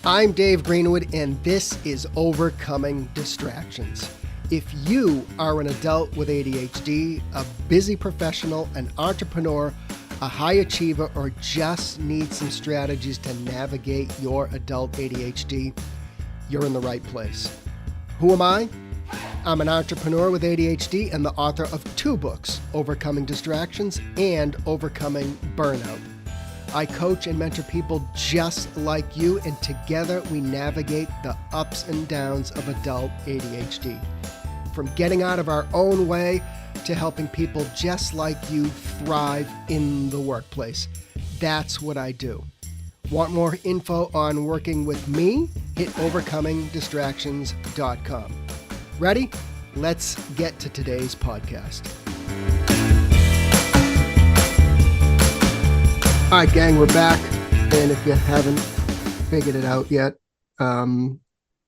I'm Dave Greenwood, and this is Overcoming Distractions. If you are an adult with ADHD, a busy professional, an entrepreneur, a high achiever, or just need some strategies to navigate your adult ADHD, you're in the right place. Who am I? I'm an entrepreneur with ADHD and the author of 2 books, Overcoming Distractions and Overcoming Burnout. I coach and mentor people just like you, and together we navigate the ups and downs of adult ADHD. From getting out of our own way to helping people just like you thrive in the workplace. That's what I do. Want more info on working with me? Hit overcomingdistractions.com. Ready? Let's get to today's podcast. All right, gang, we're back. And if you haven't figured it out yet,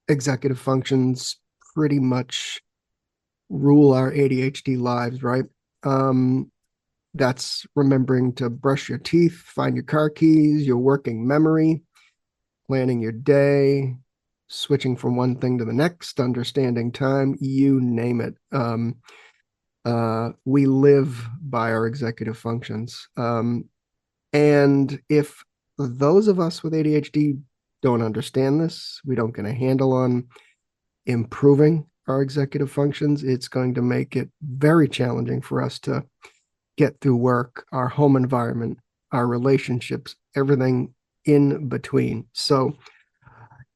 executive functions pretty much rule our ADHD lives, right? That's remembering to brush your teeth, find your car keys, your working memory, planning your day, switching from one thing to the next, understanding time, you name it. We live by our executive functions. And if those of us with ADHD don't understand this, we don't get a handle on improving our executive functions, it's going to make it very challenging for us to get through work, our home environment, our relationships, everything in between. So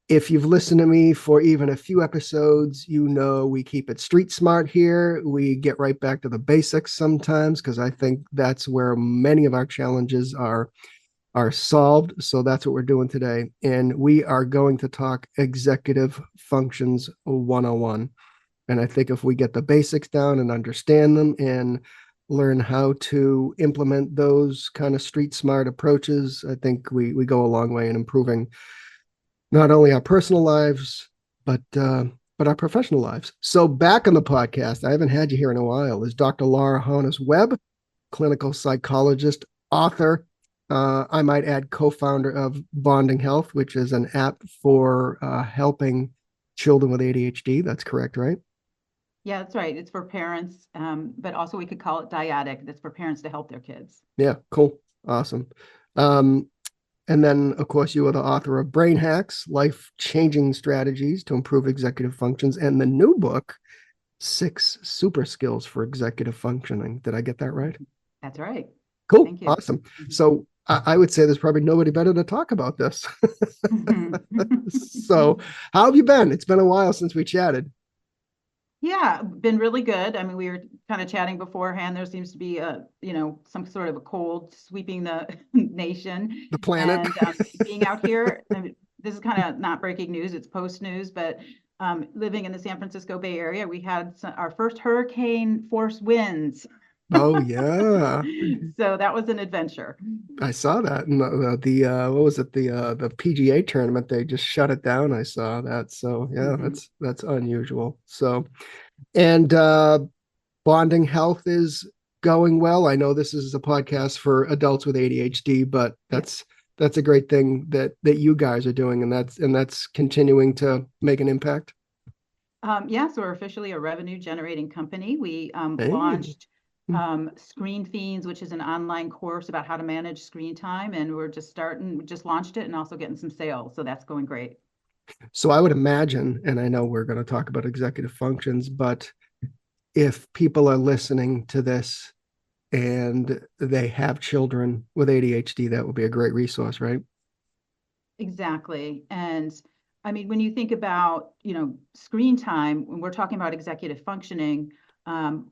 if you've listened to me for even a few episodes, you know we keep it street smart here. We get right back to the basics sometimes, because I think that's where many of our challenges are solved. So that's what we're doing today. And we are going to talk executive functions 101. And I think if we get the basics down and understand them and learn how to implement those kind of street smart approaches, I think we go a long way in improving not only our personal lives, but our professional lives. So back on the podcast, I haven't had you here in a while, is Dr. Lara Honos-Webb, clinical psychologist, author, I might add co-founder of Bonding Health, which is an app for helping children with ADHD. That's correct, right? Yeah, that's right. It's for parents, but also we could call it dyadic. That's for parents to help their kids. Yeah, cool. Awesome. And then, of course, you are the author of Brain Hacks, Life-Changing Strategies to Improve Executive Functions, and the new book, 6 Super Skills for Executive Functioning. Did I get that right? That's right. Cool. Thank you. Awesome. So I would say there's probably nobody better to talk about this. So how have you been? It's been a while since we chatted. Yeah, been really good. I mean, we were kind of chatting beforehand. There seems to be some sort of a cold sweeping the nation. The planet. And being out here, I mean, this is kind of not breaking news, it's post news, but living in the San Francisco Bay Area, we had our first hurricane force winds. Oh, yeah. So that was an adventure. I saw that. And what was it? The PGA tournament, they just shut it down. I saw that. So yeah, that's unusual. So, and Bonding Health is going well. I know this is a podcast for adults with ADHD, but that's a great thing that you guys are doing, and that's continuing to make an impact. So we're officially a revenue generating company. We launched Screen Fiends, which is an online course about how to manage screen time, and we just launched it and also getting some sales, so that's going great. So I would imagine, and I know we're going to talk about executive functions, but if people are listening to this and they have children with ADHD, that would be a great resource, right? Exactly. And I mean, when you think about screen time, when we're talking about executive functioning,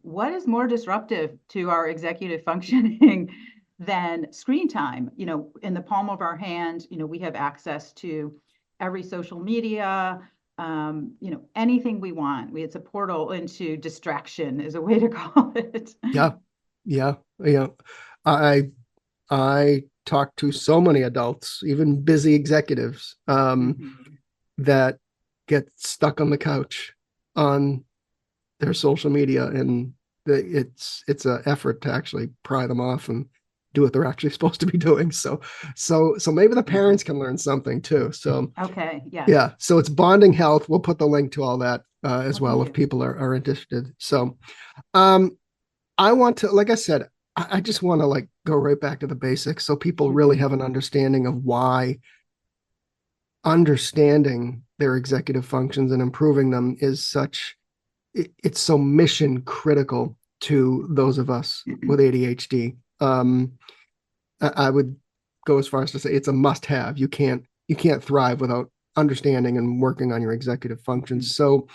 what is more disruptive to our executive functioning than screen time? In the palm of our hand, we have access to every social media, anything we want. It's a portal into distraction, is a way to call it. Yeah. I talk to so many adults, even busy executives, that get stuck on the couch on their social media, and it's an effort to actually pry them off and do what they're actually supposed to be doing. So maybe the Yeah. parents can learn something too. So Okay. Yes. yeah, so it's Bonding Health. We'll put the link to all that as Oh, well thank if you. people are interested. So um, I want to, like I said, I just want to like go right back to the basics so people really Mhm. have an understanding of why understanding their executive functions and improving them is such it's so mission critical to those of us with ADHD. I would go as far as to say it's a must have. You can't thrive without understanding and working on your executive functions. So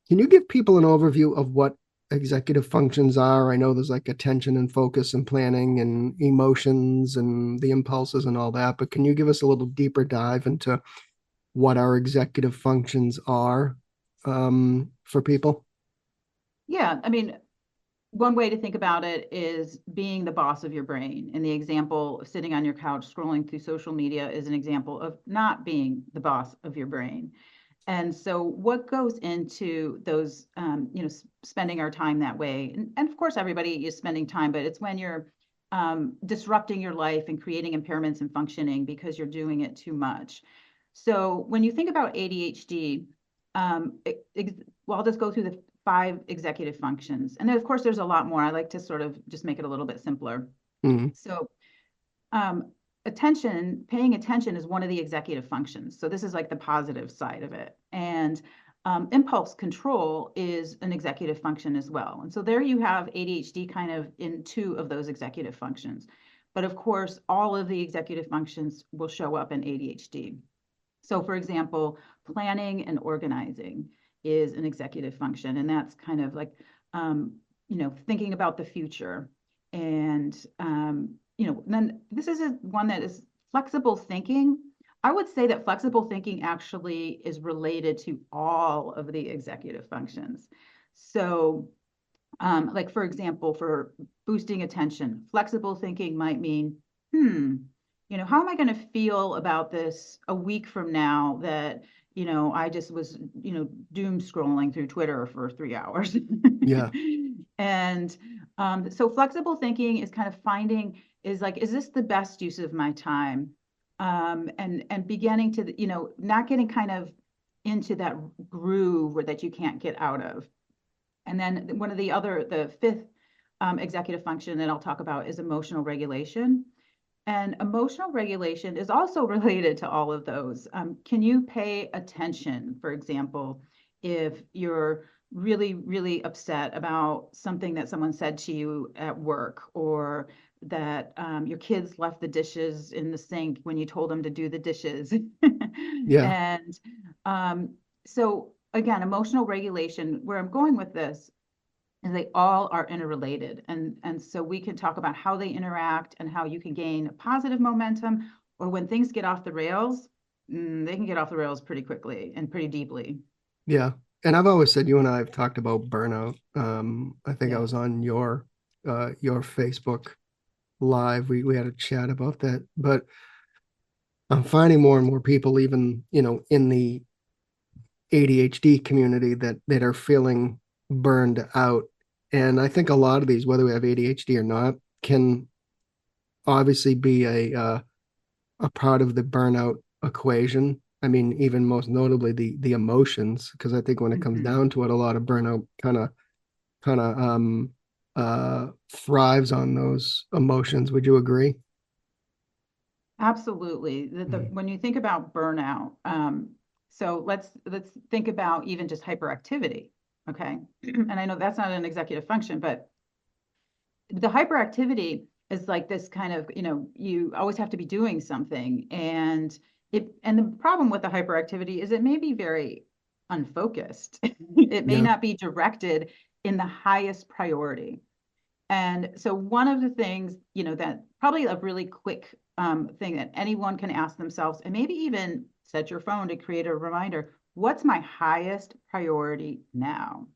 can you give people an overview of what executive functions are? I know there's like attention and focus and planning and emotions and the impulses and all that, but can you give us a little deeper dive into what our executive functions are for people? Yeah. I mean, one way to think about it is being the boss of your brain. And the example of sitting on your couch scrolling through social media is an example of not being the boss of your brain. And so, what goes into those, spending our time that way? And of course, everybody is spending time, but it's when you're disrupting your life and creating impairments in functioning because you're doing it too much. So, when you think about ADHD, well, I'll just go through the 5 executive functions. And then, of course, there's a lot more. I like to sort of just make it a little bit simpler. Mm, So, paying attention is one of the executive functions. So this is like the positive side of it. And impulse control is an executive function as well. And so there you have ADHD kind of in 2 of those executive functions. But of course, all of the executive functions will show up in ADHD. So for example, planning and organizing is an executive function. And that's kind of like, thinking about the future and then this is one that is flexible thinking. I would say that flexible thinking actually is related to all of the executive functions. So, like for example, for boosting attention, flexible thinking might mean, how am I going to feel about this a week from now that, I just was, doom scrolling through Twitter for 3 hours. yeah, And so flexible thinking is kind of finding is like, is this the best use of my time? And beginning to, not getting kind of into that groove or that you can't get out of. And then the 5th executive function that I'll talk about is emotional regulation. And emotional regulation is also related to all of those. Can you pay attention, for example, if you're really, really upset about something that someone said to you at work, or that your kids left the dishes in the sink when you told them to do the dishes? yeah, And so, again, emotional regulation, where I'm going with this and they all are interrelated. And so we can talk about how they interact and how you can gain positive momentum, or when things get off the rails, they can get off the rails pretty quickly and pretty deeply. yeah. And I've always said you and I have talked about burnout. I think I Yeah. was on your Facebook live. We had a chat about that, but I'm finding more and more people, even in the ADHD community, that are feeling burned out. And I think a lot of these, whether we have ADHD or not, can obviously be a part of the burnout equation. I mean, even most notably the emotions, because I think when it comes Mhm. down to it, a lot of burnout kind of thrives on those emotions. Would you agree? Absolutely. Mhm. When you think about burnout, so let's think about even just hyperactivity. Okay. And I know that's not an executive function, but the hyperactivity is like this kind of, you always have to be doing something. And the problem with the hyperactivity is it may be very unfocused. It may Yeah, not be directed in the highest priority. And so one of the things, that probably a really quick thing that anyone can ask themselves, and maybe even set your phone to create a reminder, what's my highest priority now?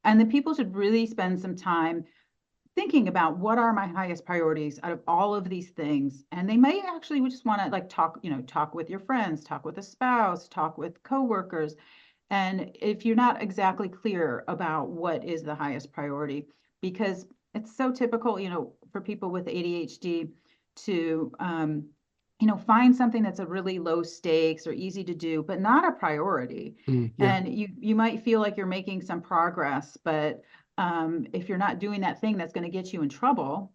And then people should really spend some time thinking about what are my highest priorities out of all of these things. And they may actually just want to like talk with your friends, talk with a spouse, talk with coworkers. And if you're not exactly clear about what is the highest priority, because it's so typical, for people with ADHD to, find something that's a really low stakes or easy to do, but not a priority. Yeah. And you might feel like you're making some progress, but if you're not doing that thing that's going to get you in trouble,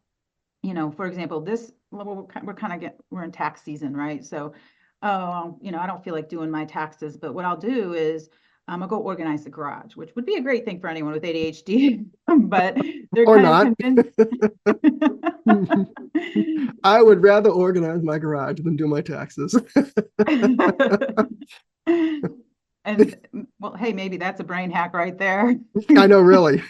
for example, we're in tax season, right? So, oh, I don't feel like doing my taxes, but what I'll do is I'll go organize the garage, which would be a great thing for anyone with ADHD, but they're Or kind of not. convinced. I would rather organize my garage than do my taxes. And well, hey, maybe that's a brain hack right there. I know, really.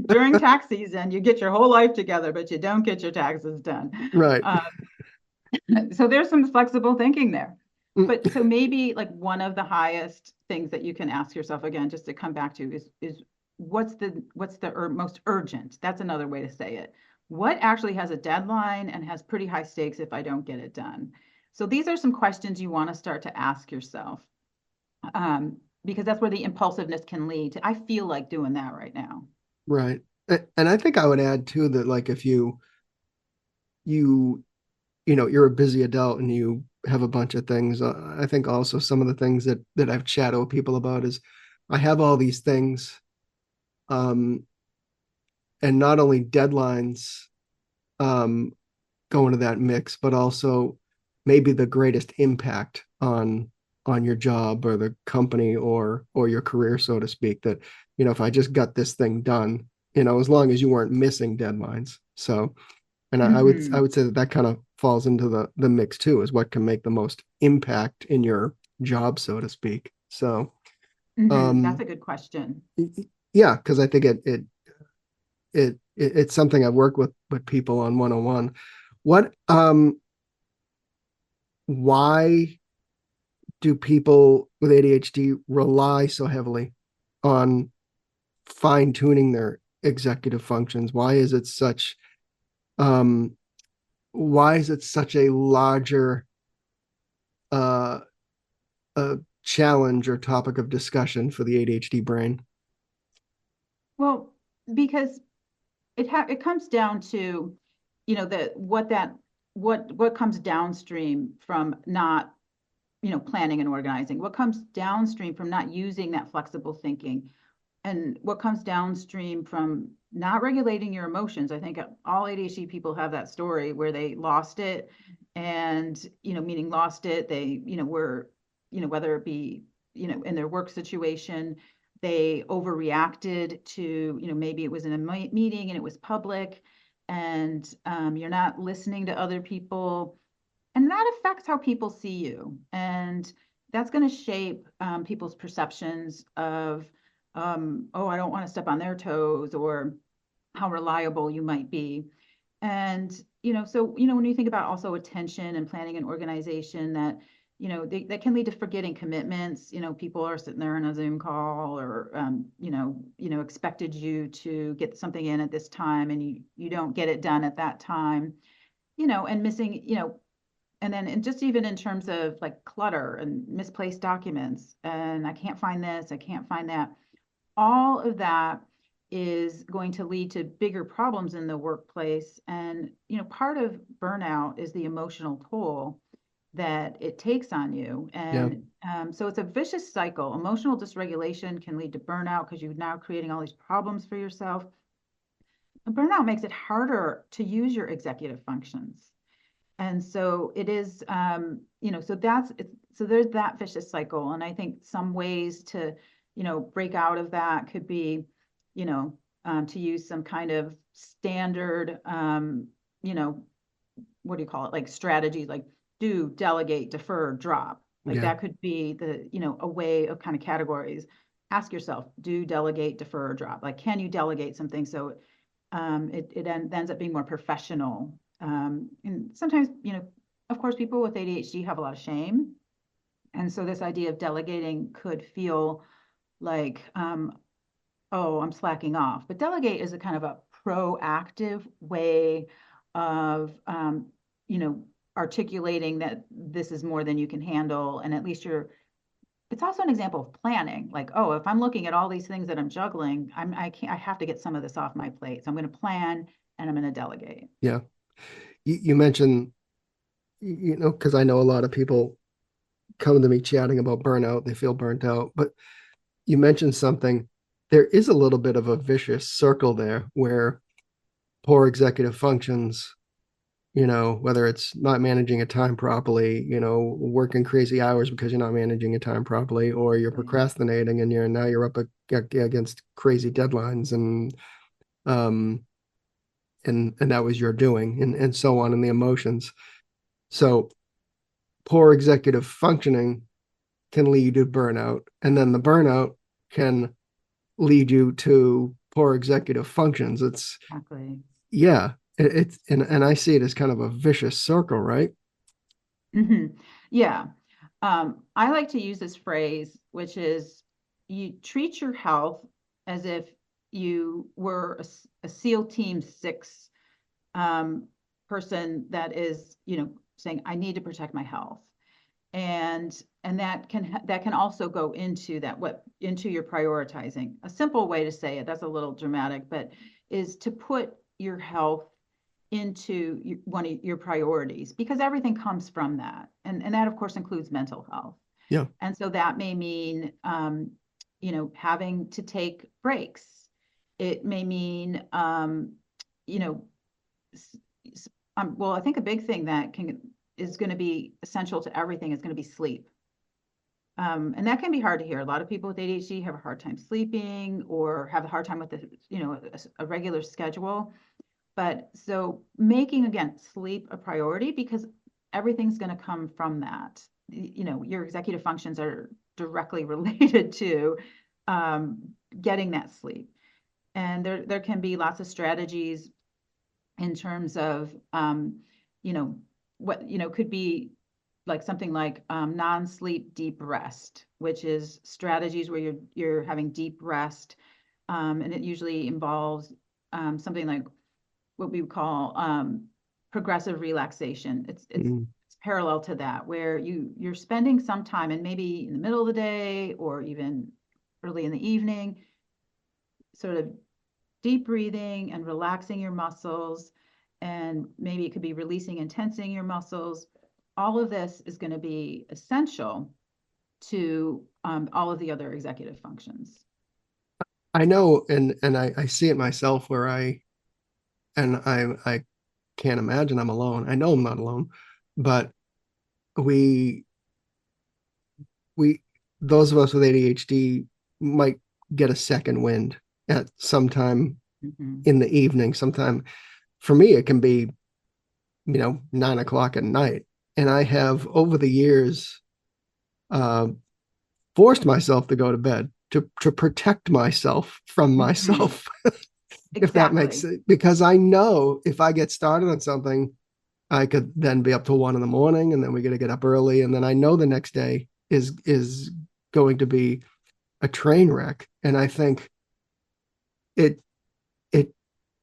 During tax season, you get your whole life together, but you don't get your taxes done. Right. Um, so there's some flexible thinking there. Mm. But so maybe like one of the highest things that you can ask yourself again, just to come back to is what's the most urgent? That's another way to say it. What actually has a deadline and has pretty high stakes if I don't get it done? So these are some questions you want to start to ask yourself, because that's where the impulsiveness can lead to, I feel like doing that right now. Right. And I think I would add too that like if you you're a busy adult and you have a bunch of things, I think also some of the things that I've chatted with people about is I have all these things, um and not only deadlines um go into that mix, but also maybe the greatest impact on your job or the company or your career, so to speak, that if I just got this thing done, as long as you weren't missing deadlines. So, and I Mm-hmm. would say that kind of falls into the mix too, is what can make the most impact in your job, so to speak. So Mm-hmm. That's um a good question. yeah, because I think it's something I've worked with people on one-on-one. What why do people with ADHD rely so heavily on fine tuning their executive functions? Um, why is it such a larger uh, challenge or topic of discussion for the ADHD brain? Well, because it comes down to, what comes downstream from not, planning and organizing, what comes downstream from not using that flexible thinking, and what comes downstream from not regulating your emotions. I think all ADHD people have that story where they lost it, and meaning lost it, they were, whether it be in their work situation, they overreacted to, maybe it was in a meeting and it was public, and you're not listening to other people, and that affects how people see you, and that's going to shape people's perceptions of, oh, I don't want to step on their toes, or how reliable you might be. And so when you think about also attention and planning and organization, that that can lead to forgetting commitments. People are sitting there in a Zoom call, or expected you to get something in at this time, and you don't get it done at that time, and missing, and then, and just even in terms of like clutter and misplaced documents, and I can't find this, I can't find that, all of that is going to lead to bigger problems in the workplace. And part of burnout is the emotional toll that it takes on you. Yeah, And so it's a vicious cycle. Emotional dysregulation can lead to burnout because you're now creating all these problems for yourself. And burnout makes it harder to use your executive functions. And so it is, so so there's that vicious cycle. And I think some ways to, break out of that could be, to use some kind of standard, you know, what do you call it? Like strategies, like do, delegate, defer, drop. Like yeah, that could be a way of kind of categories. Ask yourself, do, delegate, defer, drop. Like, can you delegate something so it ends up being more professional. And sometimes, of course, people with ADHD have a lot of shame. And so this idea of delegating could feel like, oh, I'm slacking off. But delegate is a kind of a proactive way of, you know, articulating that this is more than you can handle. And at least you're it's also an example of planning. Like, oh, if I'm looking at all these things that I'm juggling, I have to get some of this off my plate. So I'm going to plan and I'm going to delegate. Yeah. You mentioned, because I know a lot of people come to me chatting about burnout, they feel burnt out, but you mentioned something. There is a little bit of a vicious circle there where poor executive functions, whether it's not managing a time properly, working crazy hours because you're not managing your time properly, or you're Exactly. procrastinating and you're up against crazy deadlines um and that was your doing and so on, and the emotions. So poor executive functioning can lead to burnout, and then the burnout can lead you to poor executive functions. It's Exactly. yeah, it's and I see it as kind of a vicious circle, right? Hmm. Yeah. I like to use this phrase, which is you treat your health as if you were a SEAL Team 6 um, person that is, saying, I need to protect my health. And that can also go into into your prioritizing. A simple way to say it, that's a little dramatic, but is to put your health into one of your priorities, because everything comes from that, and that of course includes mental health. Yeah. And so that may mean having to take breaks. It may mean you know well, I think a big thing that can is going to be essential to everything is going to be sleep. And that can be hard to hear. A lot of people with ADHD have a hard time sleeping or have a hard time with a regular schedule. But so making, again, sleep a priority, because everything's going to come from that. Your executive functions are directly related to um, getting that sleep. And there can be lots of strategies in terms of, you know, could be like something like non-sleep deep rest, which is strategies where you're having deep rest, and it usually involves something like what we would call progressive relaxation. Mm. It's parallel to that, where you're spending some time, and maybe in the middle of the day or even early in the evening, sort of deep breathing and relaxing your muscles, and maybe it could be releasing and tensing your muscles. All of this is going to be essential to all of the other executive functions. I know, and I see it myself where I can't imagine I'm alone. I know I'm not alone, but we we those of us with ADHD might get a second wind at some time Mm-hmm. in the evening. Sometime for me, it can be 9 o'clock at night, and I have over the years uh, forced myself to go to bed to protect myself from Mm-hmm. myself, if that makes Exactly. sense. Because I know if I get started on something, I could then be up till 1 in the morning, and then we got to get up early, and then I know the next day is going to be a train wreck. And I think it it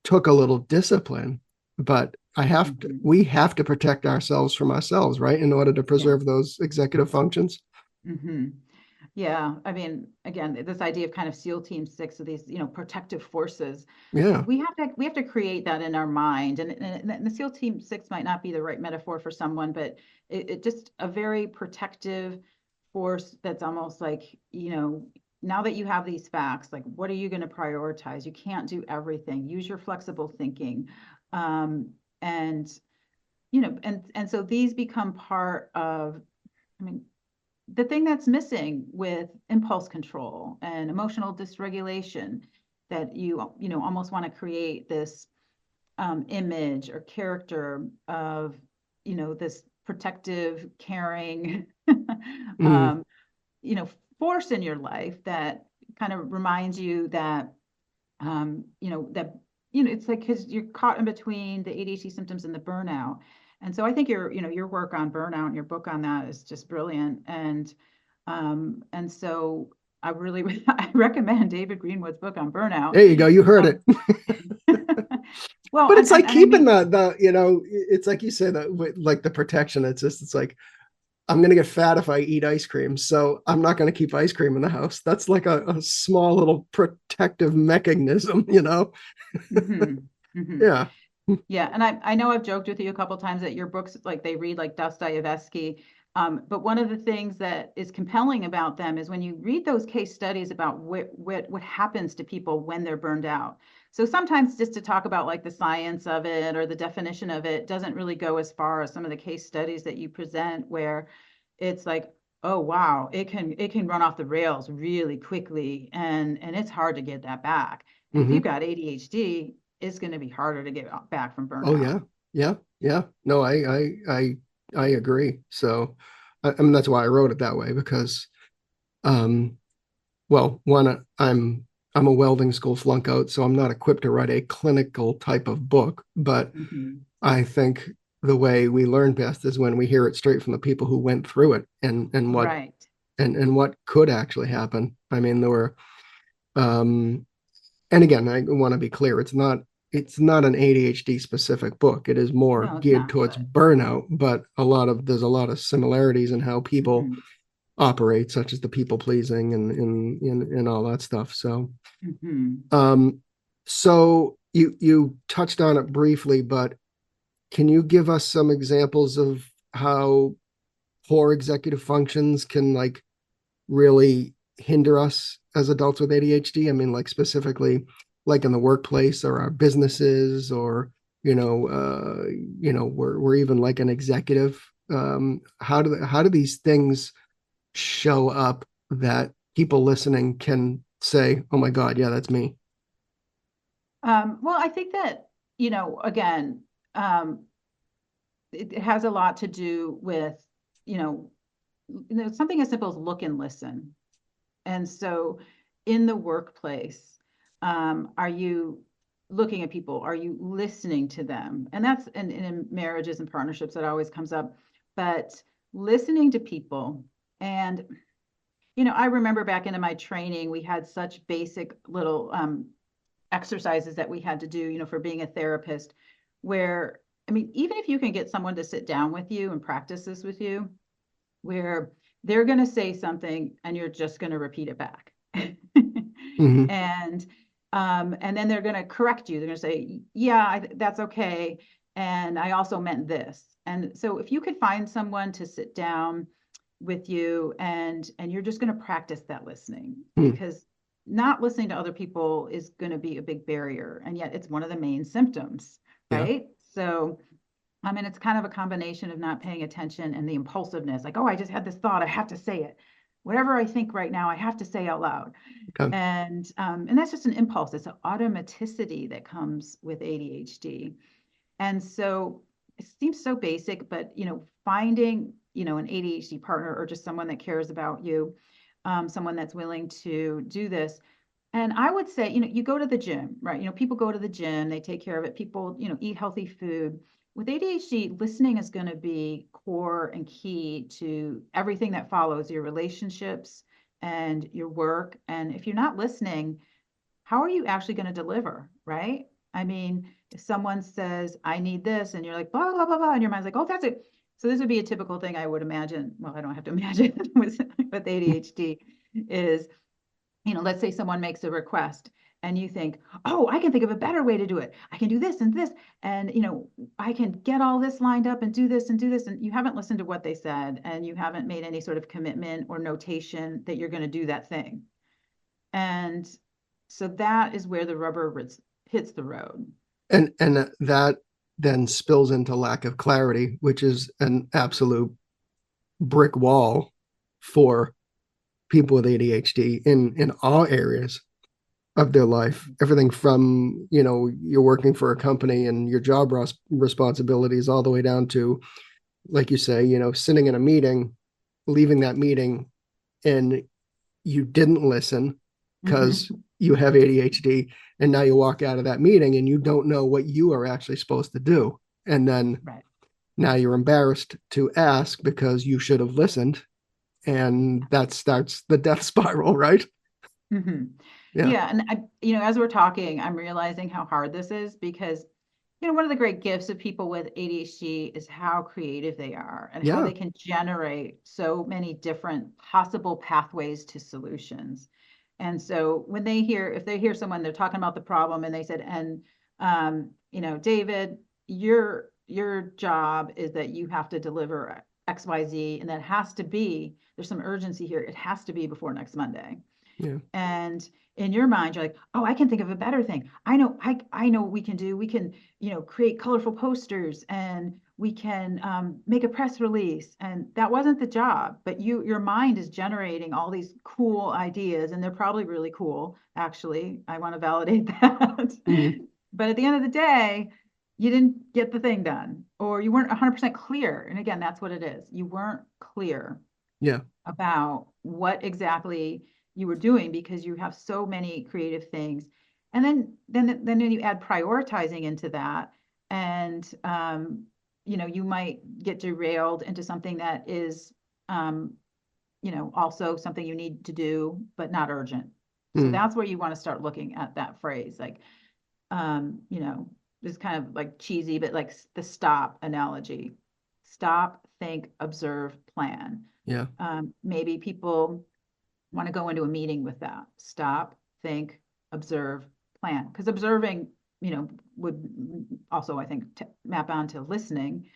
took a little discipline, but Mm-hmm. we have to protect ourselves from ourselves, right? In order to Yeah. preserve those executive functions. Mm-hmm. Yeah, I mean, again, this idea of kind of SEAL Team 6 of these, protective forces, Yeah. we have to create that in our mind, and the SEAL Team 6 might not be the right metaphor for someone, but it just a very protective force that's almost like, now that you have these facts, like what are you going to prioritize? You can't do everything. Use your flexible thinking, and and so these become part of. I mean, the thing that's missing with impulse control and emotional dysregulation, that almost want to create this image or character of this protective, caring Mm, um, you know force in your life that kind of reminds you that it's like, because you're caught in between the ADHD symptoms and the burnout. And so I think your work on burnout and your book on that is just brilliant. And so I really I recommend David Greenwood's book on burnout. there you go. You heard Um, it. well, But it's like and I keeping mean, it's like you said, that like the protection. It's like I'm going to get fat if I eat ice cream. So I'm not going to keep ice cream in the house. That's like a small little protective mechanism, you know? Hmm. Hmm. Yeah. Yeah, and I know I've joked with you a couple times that your books, like they read like Dostoevsky. But one of the things that is compelling about them is when you read those case studies about what happens to people when they're burned out. So sometimes just to talk about like the science of it or the definition of it doesn't really go as far as some of the case studies that you present, where it's like, oh wow, it can run off the rails really quickly, and it's hard to get that back. And if you've Hmm. got ADHD, it's going to be harder to get back from Oh burnout. yeah. Yeah. Yeah. No, I agree. So I mean, that's why I wrote it that way because, um, well, one, I'm a welding school flunk out, so I'm not equipped to write a clinical type of book, but Hmm. I think the way we learn best is when we hear it straight from the people who went through it Right. and what could actually happen. I mean, there were um and again, I want to be clear, it's not an ADHD specific book. It is more No, it's geared not, towards but burnout, but there's a lot of similarities in how people hmm. operate, such as the people pleasing and all that stuff. So Hmm. um so you touched on it briefly, but can you give us some examples of how poor executive functions can like really hinder us as adults with ADHD? I mean, like specifically, like in the workplace or our businesses, or we're even like an executive. How do these things show up that people listening can say, "Oh my God, yeah, that's me." Well, I think that, again, um, it has a lot to do with, you know, something as simple as look and listen. And so in the workplace, are you looking at people? Are you listening to them? And that's in marriages and partnerships that always comes up. But listening to people. And, I remember back into my training, we had such basic little exercises that we had to do, for being a therapist, where, I mean, even if you can get someone to sit down with you and practice this with you, where they're going to say something and you're just going to repeat it back. Hmm. and and then they're going to correct you. They're going to say, yeah, that's okay, and I also meant this. And so if you could find someone to sit down with you, and you're just going to practice that listening, Hmm. because not listening to other people is going to be a big barrier, and yet it's one of the main symptoms, Yeah. right? So I mean, it's kind of a combination of not paying attention and the impulsiveness, like, oh, I just had this thought, I have to say it. Whatever I think right now, I have to say out loud. Okay. And that's just an impulse. It's an automaticity that comes with ADHD. And so it seems so basic, but finding an ADHD partner, or just someone that cares about you, someone that's willing to do this. And I would say, you go to the gym, right? People go to the gym, they take care of it. People, eat healthy food. With ADHD, listening is going to be core and key to everything that follows: your relationships and your work. And if you're not listening, how are you actually going to deliver, right? I mean, if someone says, I need this, and you're like, blah, blah, blah, blah, and your mind's like, oh, that's it. So this would be a typical thing I would imagine. Well, I don't have to imagine with ADHD is, let's say someone makes a request and you think, oh, I can think of a better way to do it. I can do this and this, and I can get all this lined up and do this and do this. And you haven't listened to what they said, and you haven't made any sort of commitment or notation that you're going to do that thing. And so that is where the rubber hits the road. And that then spills into lack of clarity, which is an absolute brick wall for people with ADHD in all areas of their life. Everything from, you're working for a company and your job responsibilities all the way down to, like you say, sitting in a meeting, leaving that meeting, and you didn't listen because Mm-hmm. you have ADHD, and now you walk out of that meeting and you don't know what you are actually supposed to do. And then Right. now you're embarrassed to ask because you should have listened, and that starts the death spiral, right? Mm-hmm. Yeah. Yeah. And as we're talking, I'm realizing how hard this is, because One of the great gifts of people with ADHD is how creative they are and how Yeah. they can generate so many different possible pathways to solutions. And so when if they hear someone, they're talking about the problem and they said, and, David, your job is that you have to deliver XYZ, and that has to be, there's some urgency here. It has to be before next Monday. Yeah. And in your mind, you're like, oh, I can think of a better thing. I know what we can do. We can, create colorful posters, and we can make a press release. And that wasn't the job, but your mind is generating all these cool ideas, and they're probably really cool. Actually, I want to validate that. Mhm. But at the end of the day, you didn't get the thing done, or you weren't 100% clear. And again, that's what it is. You weren't clear Yeah. about what exactly you were doing because you have so many creative things. And then you add prioritizing into that, and you might get derailed into something that is also something you need to do but not urgent. So Mm. that's where you want to start looking at that phrase, like um you know it's kind of like cheesy, but like the stop analogy: stop, think, observe, plan. Yeah. Maybe people want to go into a meeting with that: stop, think, observe, plan. Because observing, would also, I think, map onto listening.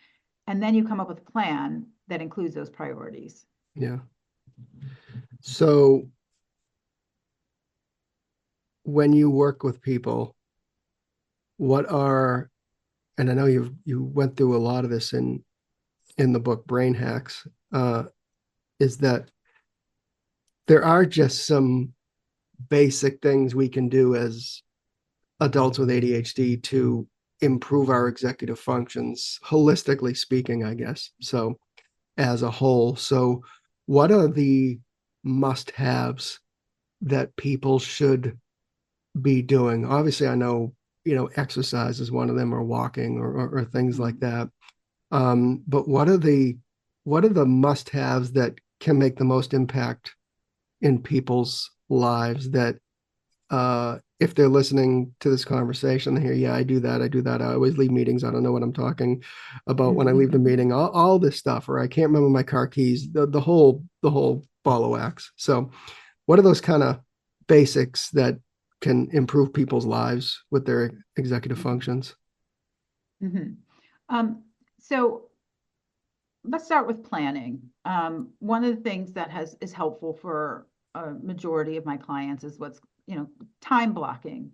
And then you come up with a plan that includes those priorities. Yeah. So when you work with people, what are, and I know you went through a lot of this in the book Brain Hacks, is that there are just some basic things we can do as adults with ADHD to improve our executive functions, holistically speaking, I guess. So, as a whole. So, what are the must haves that people should be doing? Obviously, I know, exercise is one of them, or walking, or things like Mhm. that. But what are the must haves that can make the most impact in people's lives that if they're listening to this conversation, they hear, yeah, I do that. I do that. I always leave meetings. I don't know what I'm talking about when I leave the meeting, all this stuff, or I can't remember my car keys, the whole ball of wax. So what are those kind of basics that can improve people's lives with their executive functions? Mhm. So let's start with planning. One of the things that is helpful for a majority of my clients is what's, time blocking.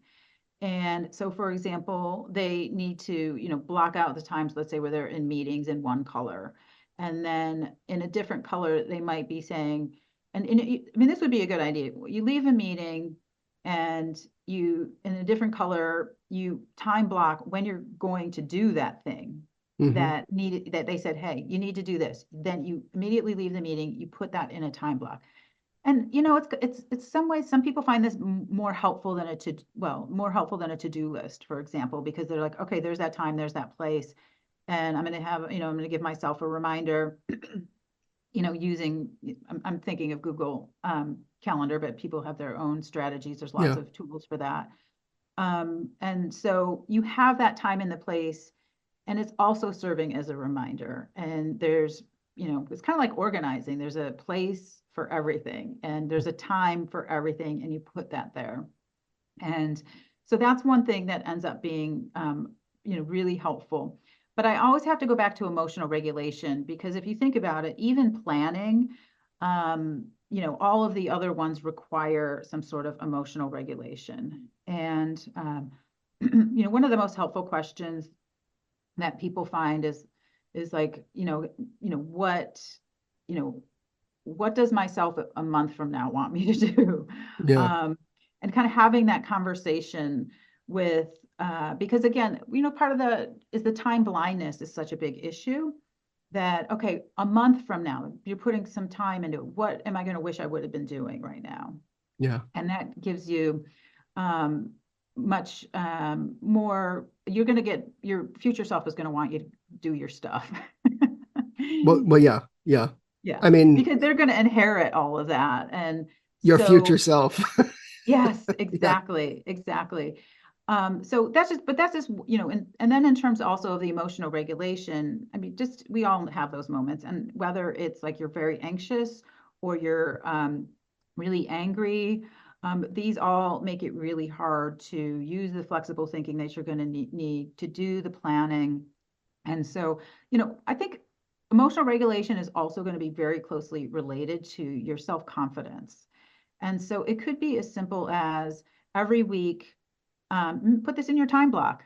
And so, for example, they need to, block out the times, let's say, where they're in meetings in one color. And then in a different color, they might be saying, I mean, this would be a good idea. You leave a meeting and in a different color, you time block when you're going to do that thing Mm-hmm. that they said, hey, you need to do this. Then you immediately leave the meeting, you put that in a time block. And it's some ways, some people find this more helpful than more helpful than a to-do list, for example, because they're like, okay, there's that time, there's that place, and I'm going to give myself a reminder, using, I'm thinking of Google Calendar, but people have their own strategies. There's lots Yeah. of tools for that. And so you have that time in the place, and it's also serving as a reminder. And it's kind of like organizing. There's a place for everything, and there's a time for everything, and you put that there. And so that's one thing that ends up being, really helpful. But I always have to go back to emotional regulation, because if you think about it, even planning, all of the other ones require some sort of emotional regulation. And, one of the most helpful questions that people find is like, you know, what does myself a month from now want me to do? Yeah. Um, and kind of having that conversation with, because again, part of the time blindness is such a big issue that, okay, a month from now, you're putting some time into what am I going to wish I would have been doing right now? Yeah. And that gives you um, much more, you're going to get, your future self is going to want you to do your stuff. Well, yeah. Yeah. Yeah, I mean, because they're going to inherit all of that. And your future so, self. yes, Yeah. exactly, exactly. So that's just, and then in terms also of the emotional regulation, I mean, just, we all have those moments, and whether it's like you're very anxious or you're really angry, these all make it really hard to use the flexible thinking that you're going to need to do the planning. And so, I think emotional regulation is also going to be very closely related to your self-confidence. And so it could be as simple as every week, put this in your time block,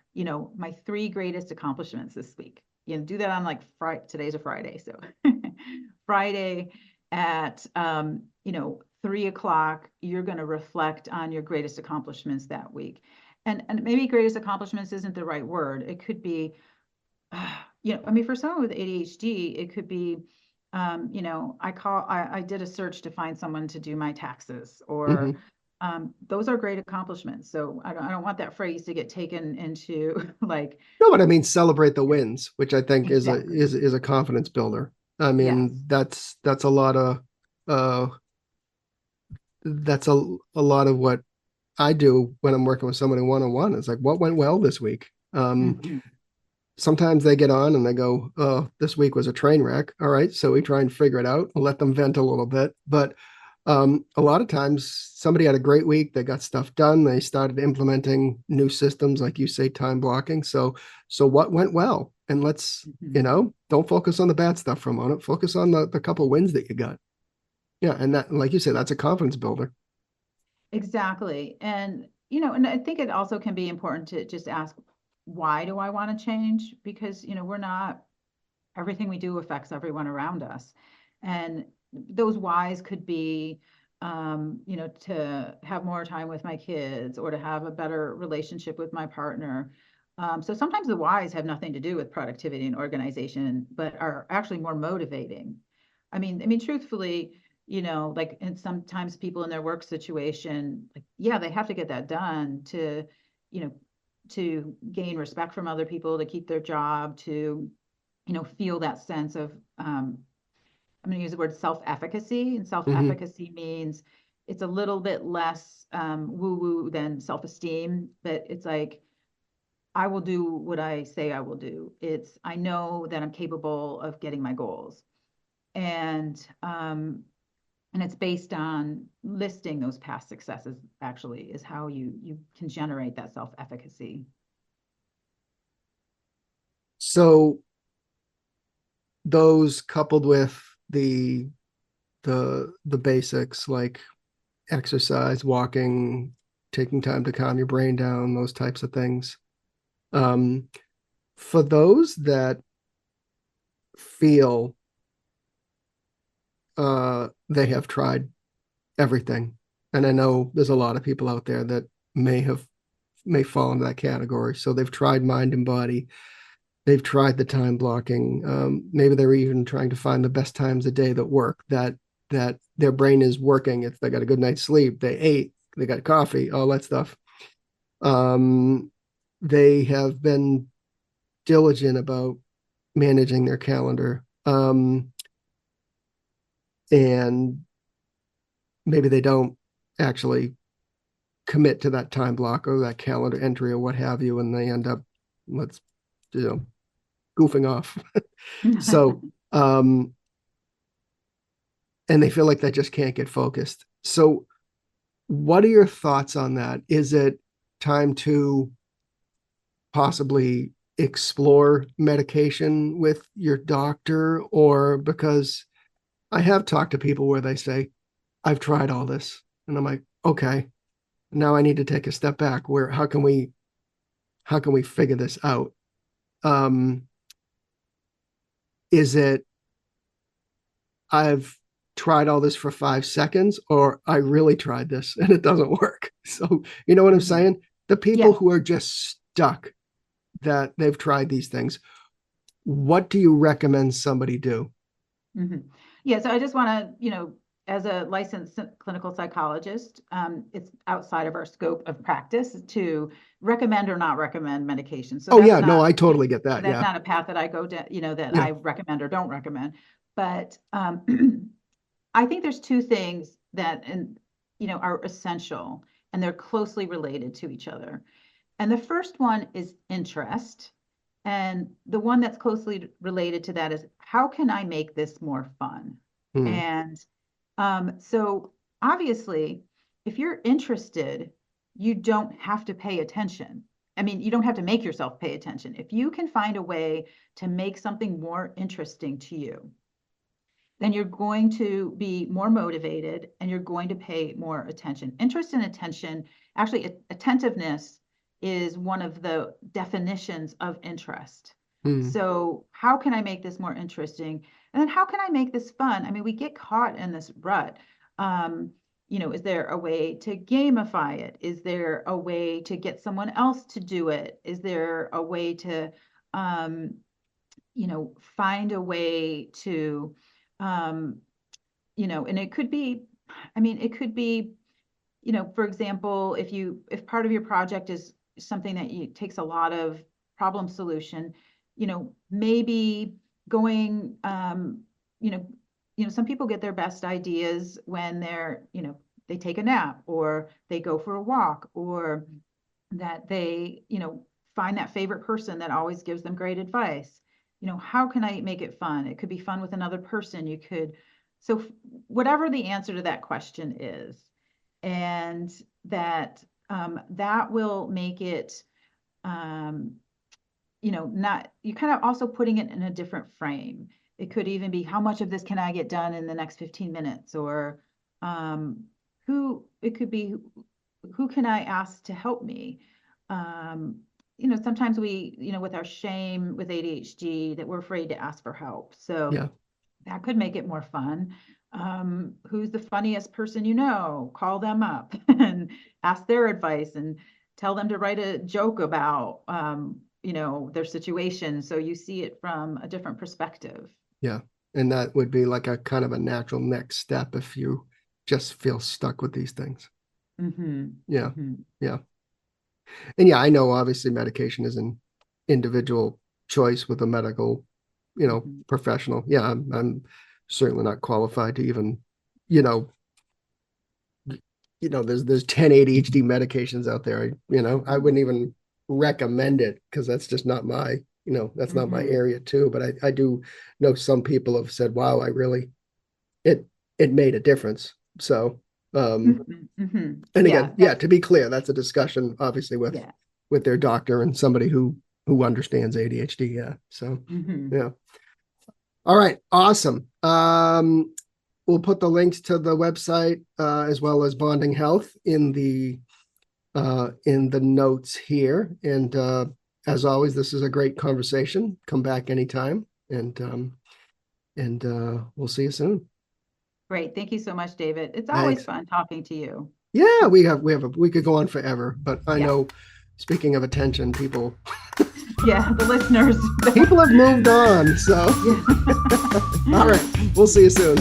my 3 greatest accomplishments this week. Do that on like Friday. Today's a Friday. So Friday at, 3 o'clock, you're going to reflect on your greatest accomplishments that week. And maybe greatest accomplishments isn't the right word. It could be, I mean, for someone with ADHD, it could be, I did a search to find someone to do my taxes, or Hmm. those are great accomplishments. So I don't want that phrase to get taken into like, No, but I mean, celebrate the wins, which I think is a exactly. is a confidence builder. I Yes. mean, that's a lot of uh that's a lot of what I do when I'm working with somebody one on one. It's like, what went well this week? Mhm. Sometimes they get on and they go, "Oh, this week was a train wreck." All right, so we try and figure it out and let them vent a little bit. But a lot of times, somebody had a great week. They got stuff done. They started implementing new systems, like you say, time blocking. So what went well? And let's, Mhm. don't focus on the bad stuff for a moment. Focus on the couple wins that you got. Yeah, and that, like you said, that's a confidence builder. Exactly. And I think it also can be important to just ask, why do I want to change? Because, we're not, everything we do affects everyone around us. And those whys could be, to have more time with my kids, or to have a better relationship with my partner. So sometimes the whys have nothing to do with productivity and organization, but are actually more motivating. I mean, truthfully, like, and sometimes people in their work situation, like, yeah, they have to get that done you know, to gain respect from other people, to keep their job, to, feel that sense of, I'm going to use the word self-efficacy. And Hmm. self-efficacy means it's a little bit less woo-woo than self-esteem, but it's like, I will do what I say I will do. I know that I'm capable of getting my goals. And it's based on listing those past successes, actually, is how you can generate that self-efficacy. So those coupled with the the basics like exercise, walking, taking time to calm your brain down, those types of things. Um, for those that feel they have tried everything, and I know there's a lot of people out there that may fall into that category. So they've tried mind and body, they've tried the time blocking. Maybe they're even trying to find the best times a day that work. That their brain is working. If they got a good night's sleep, they ate, they got coffee, all that stuff. Um, they have been diligent about managing their calendar. And maybe they don't actually commit to that time block or that calendar entry or what have you, and they end up, let's, you know, goofing off. So, um, and they feel like they just can't get focused. So, what are your thoughts on that? Is it time to possibly explore medication with your doctor? Or because I have talked to people where they say, I've tried all this. And I'm like, okay, now I need to take a step back. Where how can we figure this out? Um, is it I've tried all this for 5 seconds, or I really tried this and it doesn't work? So you know what I'm Mhm. saying? The people Yes. who are just stuck that they've tried these things, what do you recommend somebody do? Mhm. Yeah, so I just want to, as a licensed clinical psychologist, it's outside of our scope of practice to recommend or not recommend medication. So Oh that's yeah, no, not, I totally get that. that's Yeah. not a path that I go down, that Yeah. I recommend or don't recommend. But I think there's two things that, are essential, and they're closely related to each other. And the first one is interest. And the one that's closely related to that is, how can I make this more fun? Hmm. And so obviously, if you're interested, you don't have to pay attention. I mean, you don't have to make yourself pay attention. If you can find a way to make something more interesting to you, then you're going to be more motivated and you're going to pay more attention. Interest and attention, actually, attentiveness is one of the definitions of interest. Hmm. So, how can I make this more interesting? And then, how can I make this fun? I mean, we get caught in this rut. Is there a way to gamify it? Is there a way to get someone else to do it? Is there a way to, find a way to, um, and it could be, it could be, for example, if part of your project is something that takes a lot of problem solution, maybe going, some people get their best ideas when they take a nap or they go for a walk, or that they, find that favorite person that always gives them great advice. How can I make it fun? It could be fun with another person. So whatever the answer to that question is, and that will make it, not, you kind of also putting it in a different frame. It could even be, how much of this can I get done in the next 15 minutes? Or it could be, who can I ask to help me? Sometimes we, with our shame with ADHD, that we're afraid to ask for help. So Yeah. that could make it more fun. Who's the funniest person you know? Call them up and ask their advice and tell them to write a joke about, their situation. So you see it from a different perspective. Yeah. And that would be like a kind of a natural next step if you just feel stuck with these things. Mm-hmm. Yeah. Mm-hmm. Yeah. And yeah, I know obviously medication is an individual choice with a medical, Mm-hmm. professional. Yeah, I'm certainly not qualified to even, you know, there's 10 ADHD medications out there. I wouldn't even recommend it because that's just not that's not my Mm-hmm. area too. But I do know some people have said, wow, it made a difference. So Mm-hmm. Mm-hmm. and Yeah, again, yeah, to be clear, that's a discussion obviously yeah. with their doctor and somebody who understands ADHD. Yeah. So Mm-hmm. yeah. All right. Awesome. We'll put the links to the website as well as Bonding Health in the notes here. And as always, this is a great conversation. Come back anytime, and we'll see you soon. Great. Thank you so much, David. It's always Thanks. fun talking to you. Yeah, we could go on forever, but I Yeah. know, speaking of attention, people Yeah, the listeners. have moved on. So Yeah. all right, we'll see you soon.